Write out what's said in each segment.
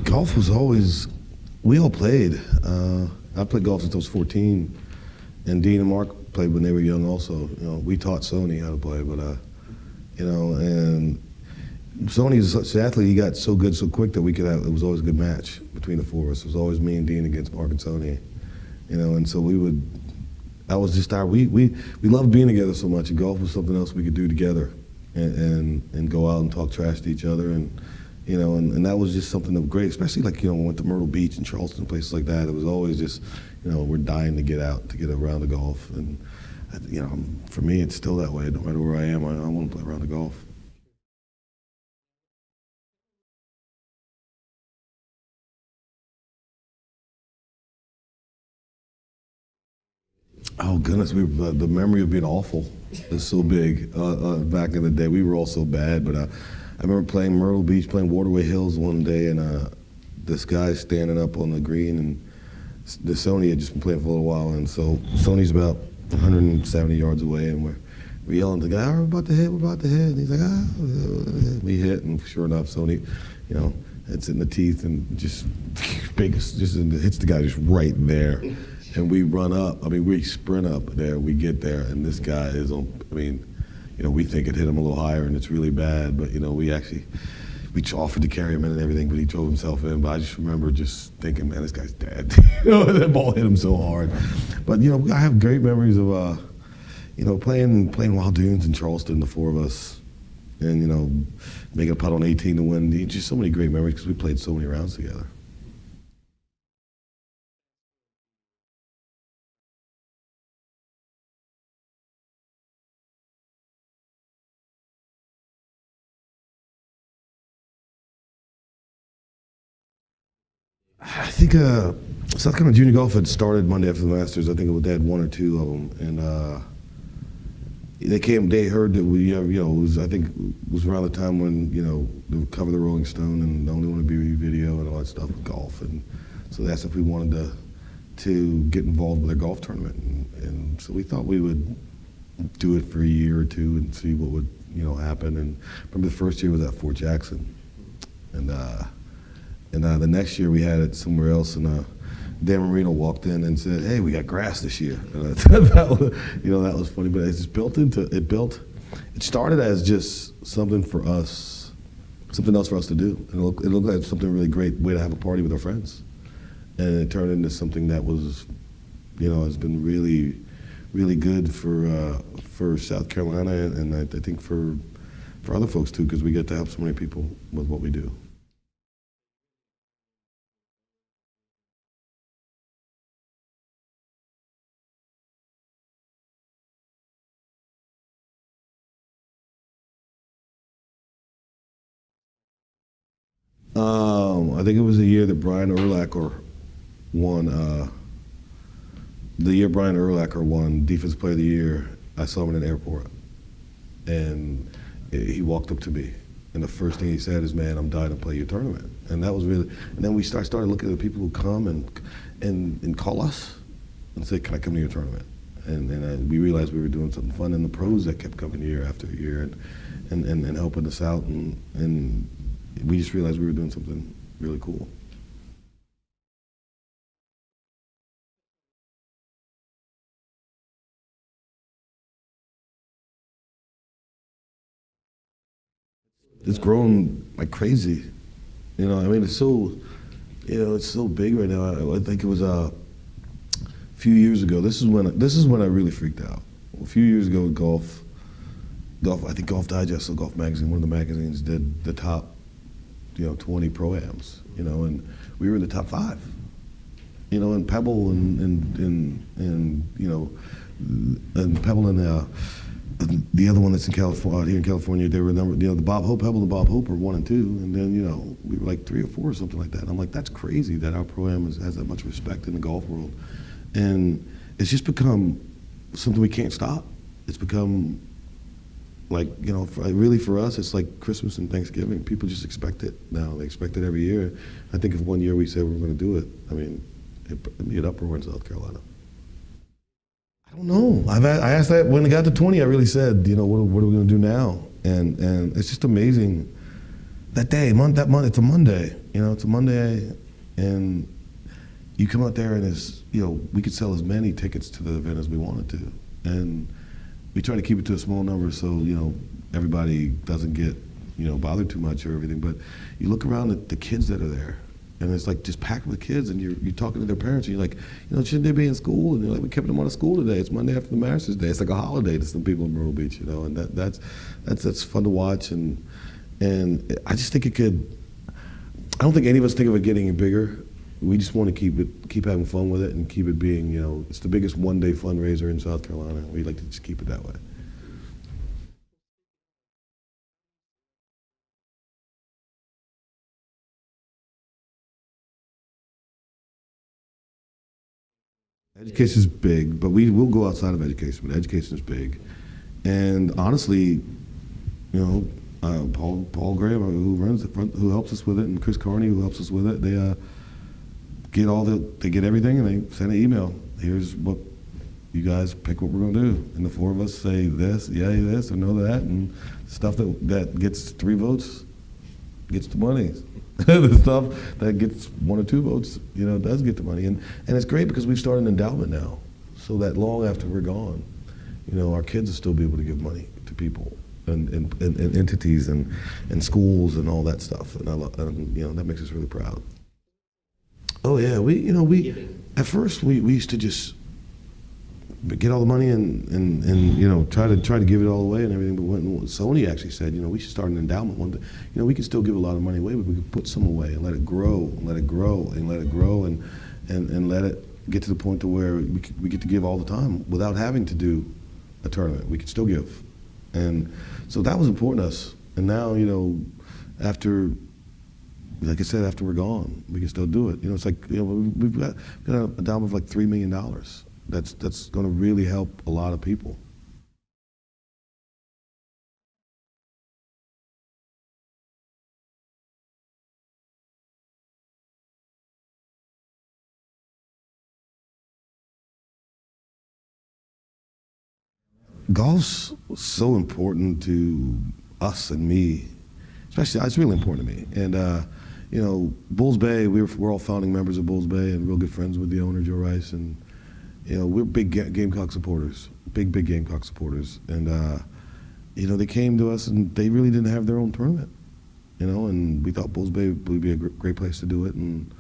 golf was always, we all played. I played golf since I was 14, and Dean and Mark played when they were young also. We taught Sony how to play, but, and Sony's such an athlete, he got so good so quick that it was always a good match between the four of us. It was always me and Dean against Mark and Sony, and so that was just we loved being together so much, and golf was something else we could do together and go out and talk trash to each other, and that was just something that was great, especially when we went to Myrtle Beach and Charleston, places like that. It was always just, we're dying to get out, to get around the golf, and for me, it's still that way. No matter where I am, I want to play around the golf. Oh goodness, the memory of being awful is so big. Back in the day, we were all so bad. But I remember playing Myrtle Beach, playing Waterway Hills one day, and this guy standing up on the green, and the Sony had just been playing for a little while, and so Sony's about 170 yards away, and we're yelling to the guy, "We're about to hit, we're about to hit." And he's like, we hit, and sure enough, Sony, it's in the teeth and just hits the guy just right there. And we run up, we sprint up there, we get there, and this guy is on, we think it hit him a little higher and it's really bad, but we offered to carry him in and everything, but he drove himself in. But I just remember just thinking, man, this guy's dead. That ball hit him so hard. But I have great memories of playing Wild Dunes in Charleston, the four of us, and making a putt on 18 to win. Just so many great memories because we played so many rounds together. I think South Carolina Junior Golf had started Monday after the Masters. I think they had one or two of them, and they heard that it was around the time when they covered the Rolling Stone and the Only One to Be video and all that stuff with golf, and so they asked if we wanted to get involved with their golf tournament, and so we thought we would do it for a year or two and see what would happen. And remember the first year was at Fort Jackson, and the next year we had it somewhere else, and Dan Marino walked in and said, "Hey, we got grass this year." And that was funny, but it started as just something for us, something else for us to do. And it looked like something really great way to have a party with our friends, and it turned into something that was, has been really, really good for South Carolina, and I think for other folks too, because we get to help so many people with what we do. I think it was the year that Brian Urlacher won. The year Brian Urlacher won Defensive Player of the Year, I saw him in an airport, and he walked up to me, and the first thing he said is, "Man, I'm dying to play your tournament." And that was really. And then we started looking at the people who come and call us and say, "Can I come to your tournament?" And we realized we were doing something fun, and the pros that kept coming year after year and helping us out, and we just realized we were doing something really cool. It's grown like crazy. It's so, it's so big right now. I think it was a few years ago. This is when I really freaked out. A few years ago, golf. I think Golf Digest or Golf Magazine, one of the magazines, did the top 20 pro-ams, and we were in the top 5, and Pebble and Pebble and the other one that's in California, here in California, they were the Bob Hope, Pebble and Bob Hope are 1 and 2, and then we were like 3 or 4 or something like that. And I'm like, that's crazy that our pro-am has that much respect in the golf world, and it's just become something we can't stop. It's become really for us, it's like Christmas and Thanksgiving. People just expect it now. They expect it every year. I think if one year we said we were going to do it, it'd be an uproar in South Carolina. I don't know. I asked that when it got to 20. I really said, what are we going to do now? And it's just amazing that day, that month, it's a Monday. It's a Monday, and you come out there and we could sell as many tickets to the event as we wanted to, and we try to keep it to a small number so everybody doesn't get bothered too much or everything. But you look around at the kids that are there, and it's like just packed with kids, and you're talking to their parents, and you're like, shouldn't they be in school? And you're like, we kept them out of school today. It's Monday after the Masters Day. It's like a holiday to some people in Myrtle Beach, and that's fun to watch, and I just think it could. I don't think any of us think of it getting bigger. We just want to keep having fun with it, and keep it being, it's the biggest one-day fundraiser in South Carolina. We like to just keep it that way. Education is big, but we will go outside of education. But education is big, and honestly, Paul Graham, who helps us with it, and Chris Carney, who helps us with it, they get everything, and they send an email. Here's what you guys pick what we're going to do, and the four of us say this, yay this, or no that, and stuff that gets 3 votes gets the money. The stuff that gets 1 or 2 votes, does get the money, and it's great because we've started an endowment now, so that long after we're gone, our kids will still be able to give money to people and entities and schools and all that stuff, and that makes us really proud. Oh yeah, we at first we used to just get all the money and try to give it all away and everything. But when Sony actually said, we should start an endowment one day, we can still give a lot of money away, but we could put some away and let it grow and let it grow and let it grow and let it get to the point to where we get to give all the time without having to do a tournament. We could still give, and so that was important to us. And now, after, like I said, after we're gone, we can still do it. It's like we've got an endowment of like $3 million. That's going to really help a lot of people. Golf's so important to us and me, especially. It's really important to me. And Bulls Bay, we're all founding members of Bulls Bay and real good friends with the owner, Joe Rice, and we're big Gamecock supporters, big Gamecock supporters, and they came to us and they really didn't have their own tournament, and we thought Bulls Bay would be a great place to do it, and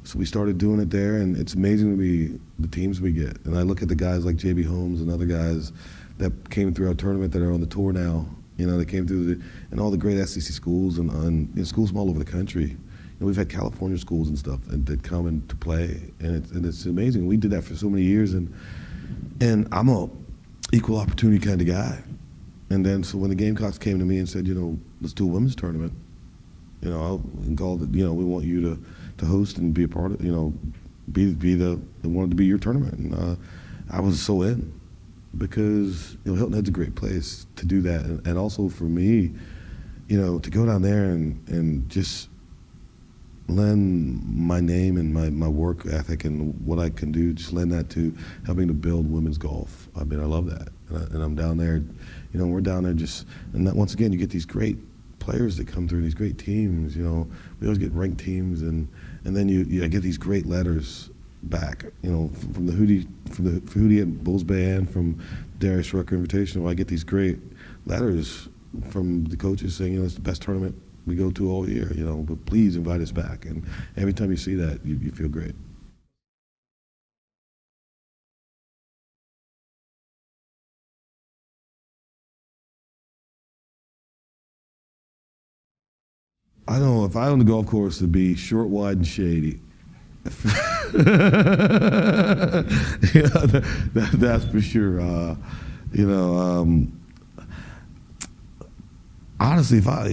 so we started doing it there, and it's amazing to me the teams we get. And I look at the guys like JB Holmes and other guys that came through our tournament that are on the tour now. They came through and all the great SEC schools and schools from all over the country. We've had California schools and stuff that come in to play, and it's amazing. We did that for so many years, and I'm a equal opportunity kind of guy. And then so when the Gamecocks came to me and said, let's do a women's tournament, and called it, we want you to host and be a part of, be the wanted to be your tournament, and I was so in. Because Hilton Head's a great place to do that, and also for me, to go down there and just lend my name and my work ethic and what I can do, just lend that to helping to build women's golf. I mean, I love that, and I'm down there, we're down there and that, once again, you get these great players that come through, these great teams. We always get ranked teams, and then I get these great letters back, from the Hootie at Bulls Bay and from Darius Rucker Invitational. I get these great letters from the coaches saying, it's the best tournament we go to all year, but please invite us back. And every time you see that, you feel great. I don't know, if I owned a golf course, it'd be short, wide, and shady. That's for sure. Honestly, if I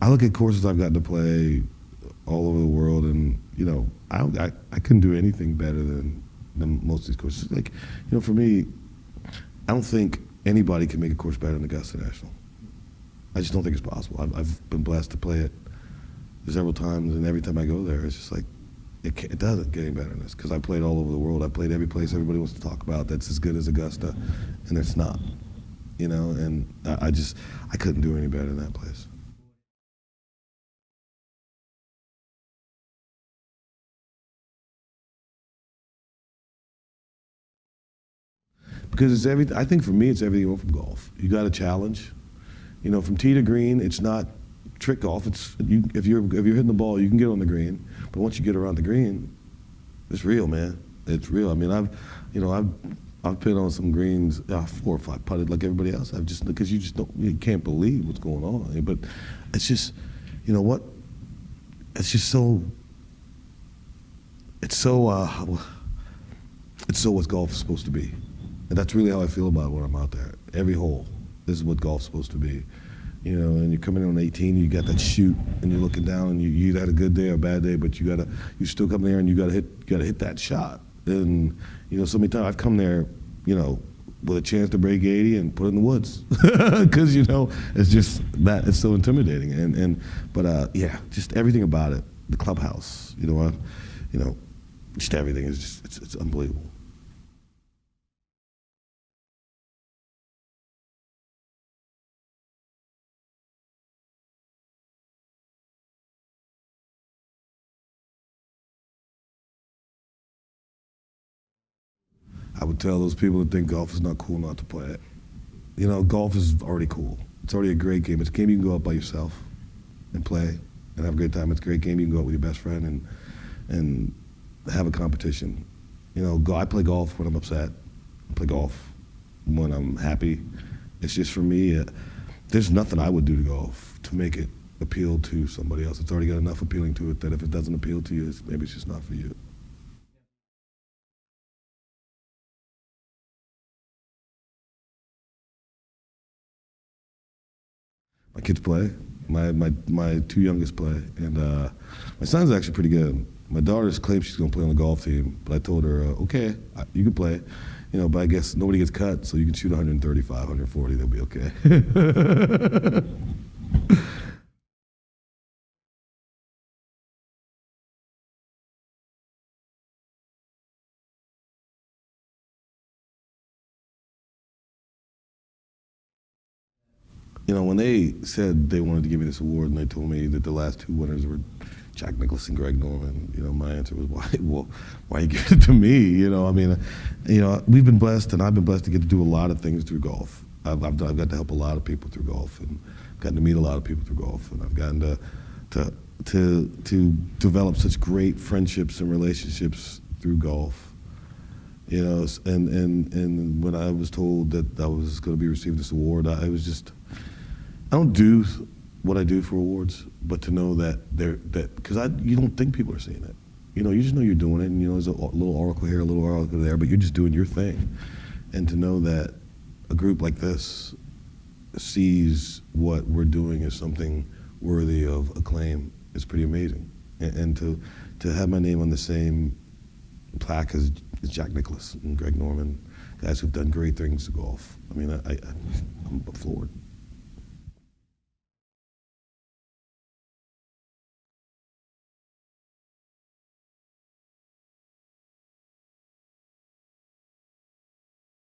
look at courses I've gotten to play all over the world, and I couldn't do anything better than most of these courses. Like, for me, I don't think anybody can make a course better than Augusta National. I just don't think it's possible. I've been blessed to play it several times, and every time I go there, it's just like, it doesn't get any better than this, because I played all over the world. I played every place everybody wants to talk about that's as good as Augusta, and it's not, and I couldn't do any better than that place. because it's everything. I think for me, it's everything from golf. You got a challenge. You know, from tee to green, it's not trick golf. It's if you're hitting the ball, you can get on the green. But once you get around the green, it's real, man. It's real. I mean, I've been on some greens, 4 or 5 putted like everybody else. I've just because you can't believe what's going on. But it's just, you know what? It's just so. It's so what golf is supposed to be. And that's really how I feel about it when I'm out there. Every hole, this is what golf's supposed to be. You know, and you're coming in on 18, you got that shoot, and you're looking down, and you had a good day or a bad day, but you still come there and you gotta hit that shot. And you know, so many times I've come there, you know, with a chance to break 80 and put it in the woods, because you know it's just that it's so intimidating. But yeah, just everything about it, the clubhouse, you know, just everything is just it's unbelievable. I would tell those people that think golf is not cool not to play it. You know, golf is already cool. It's already a great game. It's a game you can go out by yourself and play and have a great time. It's a great game you can go out with your best friend and have a competition. You know, I play golf when I'm upset. I play golf when I'm happy. It's just for me, there's nothing I would do to golf to make it appeal to somebody else. It's already got enough appealing to it that if it doesn't appeal to you, maybe it's just not for you. My kids play. My 2 youngest play, and my son's actually pretty good. My daughter claims she's going to play on the golf team, but I told her, okay, you can play, you know, but I guess nobody gets cut, so you can shoot 135, 140, they'll be okay. You know, when they said they wanted to give me this award and they told me that the last 2 winners were Jack Nicklaus and Greg Norman, you know, my answer was, why you give it to me? You know, I mean, you know, we've been blessed, and I've been blessed to get to do a lot of things through golf. I've got to help a lot of people through golf, and gotten to meet a lot of people through golf, and I've gotten to develop such great friendships and relationships through golf. You know, and when I was told that I was going to be receiving this award, I was just. I don't do what I do for awards, but to know that because you don't think people are seeing it. You know, you just know you're doing it, and you know there's a little oracle here, a little oracle there, but you're just doing your thing. And to know that a group like this sees what we're doing as something worthy of acclaim is pretty amazing. And to have my name on the same plaque as Jack Nicklaus and Greg Norman, guys who've done great things to golf. I mean, I'm floored.